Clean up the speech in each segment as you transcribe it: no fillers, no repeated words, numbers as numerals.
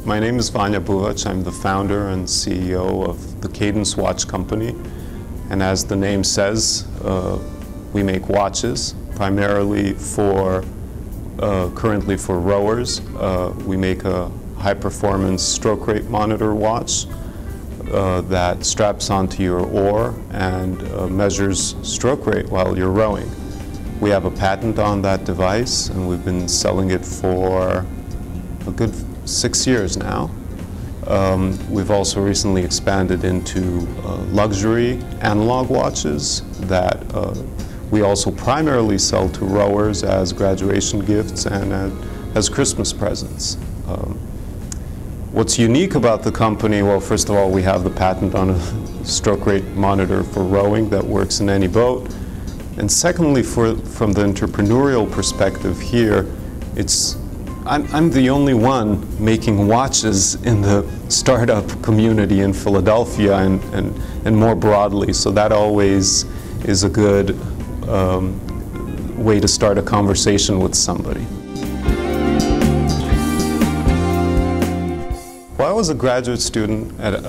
My name is Vanja Buvac. I'm the founder and CEO of the Cadence watch company. And as the name says, we make watches primarily for, currently for rowers. We make a high-performance stroke rate monitor watch that straps onto your oar and measures stroke rate while you're rowing. We have a patent on that device, and we've been selling it for a good 6 years now. We've also recently expanded into luxury analog watches that we also primarily sell to rowers as graduation gifts and as Christmas presents. What's unique about the company, well, first of all, we have the patent on a stroke rate monitor for rowing that works in any boat. And secondly, from the entrepreneurial perspective here, I'm the only one making watches in the startup community in Philadelphia and more broadly, so that always is a good way to start a conversation with somebody. Well, I was a graduate student at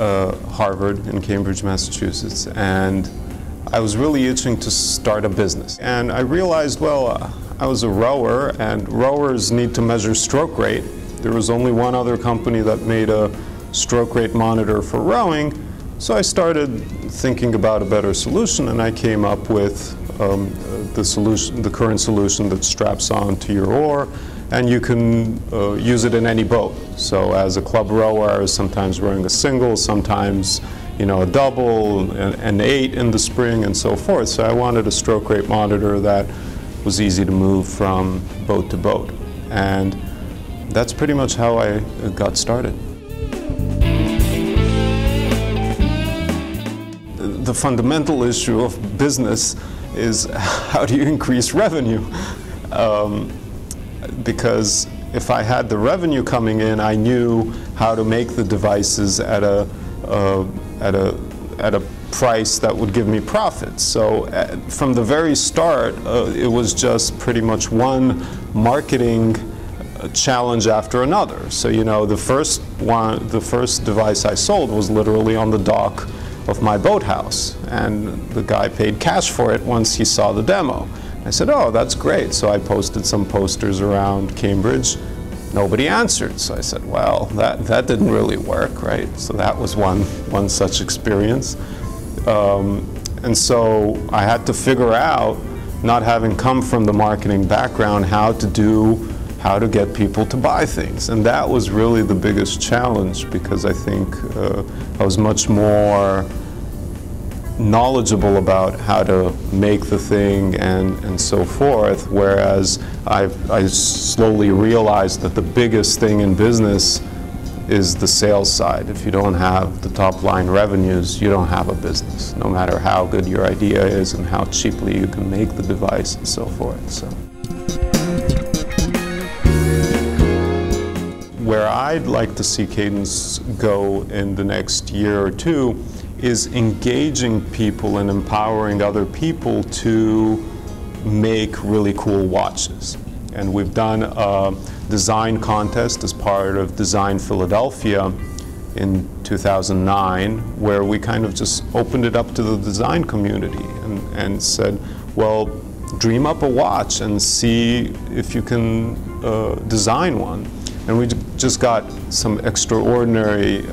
Harvard in Cambridge, Massachusetts, and I was really itching to start a business. And I realized, well, I was a rower, and rowers need to measure stroke rate. There was only one other company that made a stroke rate monitor for rowing, so I started thinking about a better solution, and I came up with the current solution that straps on to your oar, and you can use it in any boat. So as a club rower, I was sometimes rowing a single, sometimes a double, an 8 in the spring, and so forth. So I wanted a stroke rate monitor that was easy to move from boat to boat. And that's pretty much how I got started. The fundamental issue of business is how do you increase revenue? Because if I had the revenue coming in, I knew how to make the devices at a price that would give me profits. So from the very start, it was just pretty much one marketing challenge after another. So the first device I sold was literally on the dock of my boathouse, and the guy paid cash for it once he saw the demo. I said, oh, that's great. So I posted some posters around Cambridge. Nobody answered. So I said, well, that didn't really work, right? So that was one such experience. And so I had to figure out, not having come from the marketing background, how to get people to buy things. And that was really the biggest challenge, because I think I was much more knowledgeable about how to make the thing and so forth, whereas I slowly realized that the biggest thing in business is the sales side. If you don't have the top line revenues, you don't have a business, no matter how good your idea is and how cheaply you can make the device and so forth. So, where I'd like to see Cadence go in the next year or two is engaging people and empowering other people to make really cool watches. And we've done a design contest as part of Design Philadelphia in 2009, where we kind of just opened it up to the design community and said, well, dream up a watch and see if you can design one. And we just got some extraordinary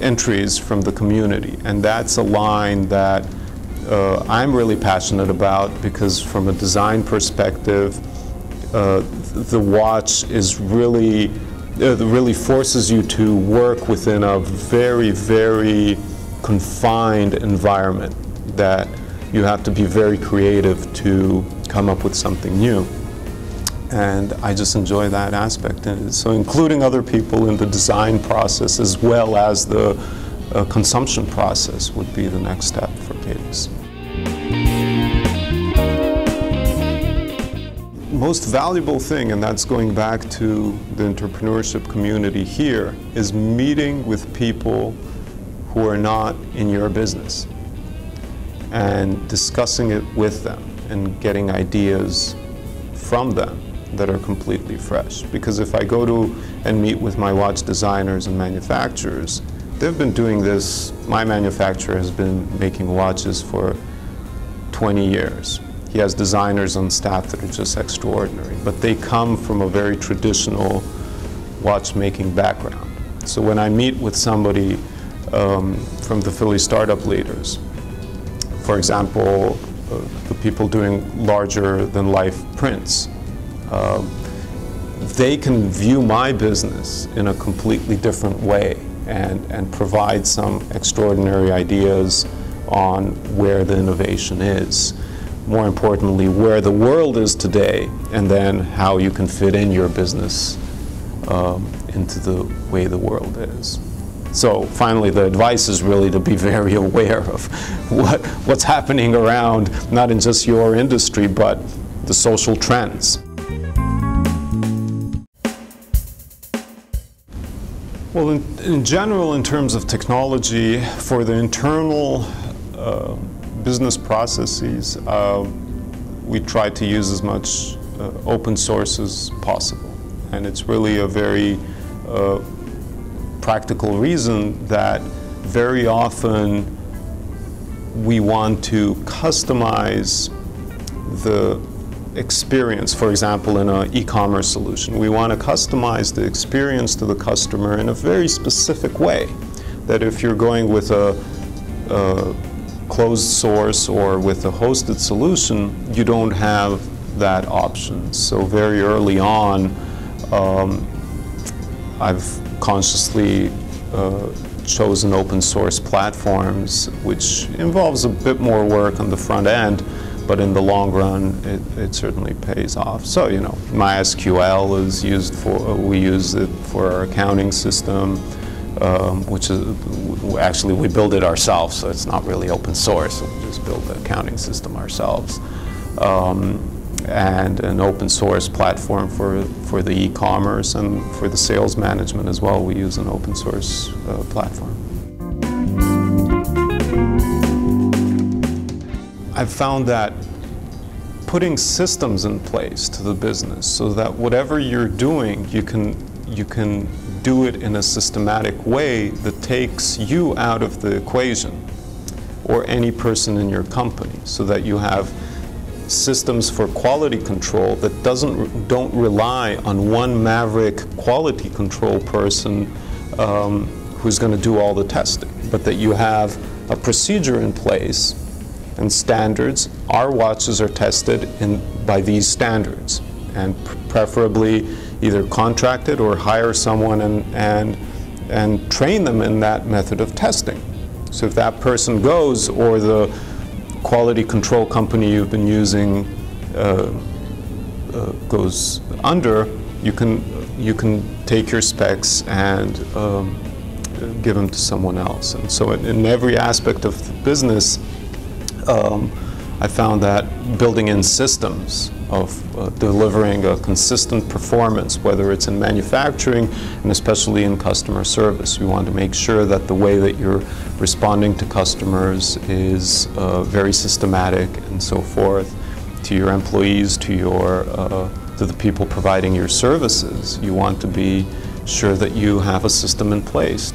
entries from the community, and that's a line that I'm really passionate about, because from a design perspective, the watch is really forces you to work within a very, very confined environment, that you have to be very creative to come up with something new. And I just enjoy that aspect. And so including other people in the design process as well as the consumption process would be the next step for Cadence. Most valuable thing, and that's going back to the entrepreneurship community here, is meeting with people who are not in your business and discussing it with them and getting ideas from them. that are completely fresh. Because if I go to and meet with my watch designers and manufacturers, they've been doing this. My manufacturer has been making watches for 20 years. He has designers on staff that are just extraordinary, but they come from a very traditional watchmaking background. So when I meet with somebody from the Philly startup leaders, for example, the people doing larger-than-life prints, they can view my business in a completely different way and provide some extraordinary ideas on where the innovation is. More importantly, where the world is today, and then how you can fit in your business into the way the world is. So finally, the advice is really to be very aware of what's happening around, not in just your industry, but the social trends. Well, in general, in terms of technology, for the internal business processes, we try to use as much open source as possible. And it's really a very practical reason that very often we want to customize the experience. For example, in an e-commerce solution, we want to customize the experience to the customer in a very specific way. That if you're going with a closed source or with a hosted solution, you don't have that option. So very early on, I've consciously chosen open source platforms, which involves a bit more work on the front end, but in the long run, it certainly pays off. So, you know, MySQL is used for, we use it for our accounting system, which is, actually we build it ourselves, so it's not really open source. We just build the accounting system ourselves. And an open source platform for the e-commerce, and for the sales management as well, we use an open source platform. I've found that putting systems in place to the business so that whatever you're doing, you can do it in a systematic way that takes you out of the equation, or any person in your company, so that you have systems for quality control that don't rely on one maverick quality control person who's going to do all the testing, but that you have a procedure in place and standards. Our watches are tested by these standards, and preferably either contracted or hire someone and train them in that method of testing. So if that person goes, or the quality control company you've been using goes under, you can take your specs and give them to someone else. And so in every aspect of the business, I found that building in systems of delivering a consistent performance, whether it's in manufacturing and especially in customer service. You want to make sure that the way that you're responding to customers is very systematic and so forth. To your employees, to the people providing your services, you want to be sure that you have a system in place.